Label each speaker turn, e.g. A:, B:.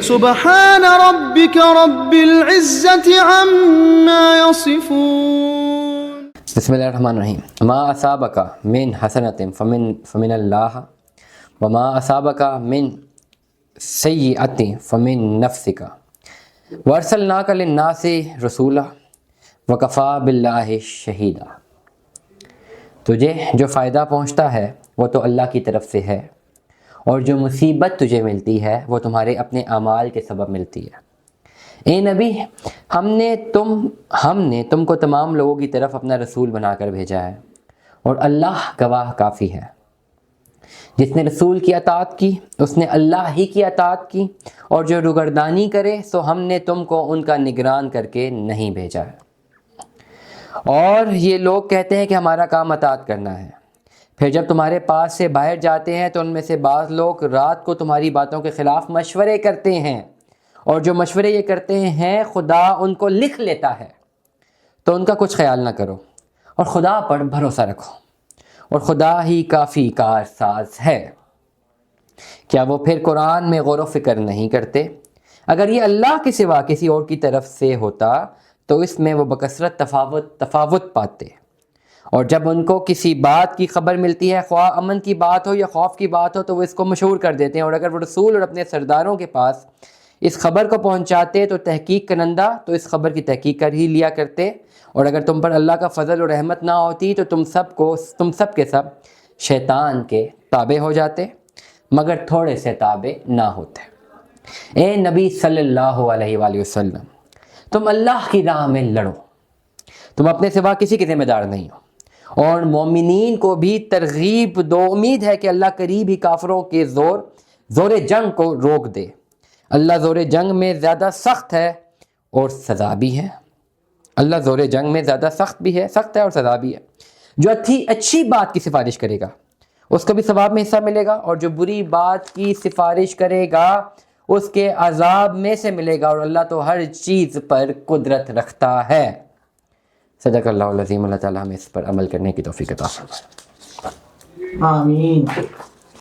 A: سبحان ربك رب العزة عما يصفون.
B: بسم اللہ الرحمن الرحیم. ما اصابک من حسنۃ فمن اللہ وما اصابک من سیئۃ فمن نفسک وارسلناک للناس رسولا وکفی باللہ شہیدا. تجھے جو فائدہ پہنچتا ہے وہ تو اللہ کی طرف سے ہے، اور جو مصیبت تجھے ملتی ہے وہ تمہارے اپنے اعمال کے سبب ملتی ہے. اے نبی، ہم نے تم کو تمام لوگوں کی طرف اپنا رسول بنا کر بھیجا ہے، اور اللہ گواہ کافی ہے. جس نے رسول کی اطاعت کی اس نے اللہ ہی کی اطاعت کی، اور جو روگردانی کرے سو ہم نے تم کو ان کا نگران کر کے نہیں بھیجا ہے. اور یہ لوگ کہتے ہیں کہ ہمارا کام اطاعت کرنا ہے، پھر جب تمہارے پاس سے باہر جاتے ہیں تو ان میں سے بعض لوگ رات کو تمہاری باتوں کے خلاف مشورے کرتے ہیں، اور جو مشورے یہ کرتے ہیں خدا ان کو لکھ لیتا ہے. تو ان کا کچھ خیال نہ کرو اور خدا پر بھروسہ رکھو، اور خدا ہی کافی کارساز ہے. کیا وہ پھر قرآن میں غور و فکر نہیں کرتے؟ اگر یہ اللہ کے سوا کسی اور کی طرف سے ہوتا تو اس میں وہ بکثرت تفاوت پاتے، اور جب ان کو کسی بات کی خبر ملتی ہے، خواہ امن کی بات ہو یا خوف کی بات ہو، تو وہ اس کو مشہور کر دیتے ہیں. اور اگر وہ رسول اور اپنے سرداروں کے پاس اس خبر کو پہنچاتے تو تحقیق کنندہ تو اس خبر کی تحقیق کر ہی لیا کرتے. اور اگر تم پر اللہ کا فضل اور رحمت نہ ہوتی تو تم سب کے سب شیطان کے تابع ہو جاتے، مگر تھوڑے سے تابع نہ ہوتے. اے نبی صلی اللہ علیہ وآلہ وسلم، تم اللہ کی راہ میں لڑو، تم اپنے سوا کسی کے ذمہ دار نہیں ہو، اور مومنین کو بھی ترغیب دو. امید ہے کہ اللہ قریب ہی کافروں کے زور جنگ کو روک دے. اللہ زور جنگ میں زیادہ سخت ہے اور سزا بھی ہے. اللہ زور جنگ میں زیادہ سخت ہے اور سزا بھی ہے. جو اچھی بات کی سفارش کرے گا اس کو بھی ثواب میں حصہ ملے گا، اور جو بری بات کی سفارش کرے گا اس کے عذاب میں سے ملے گا. اور اللہ تو ہر چیز پر قدرت رکھتا ہے. صدق اللہ العظیم. اللہ تعالیٰ ہمیں اس پر عمل کرنے کی توفیق عطا فرمائے.
A: آمین.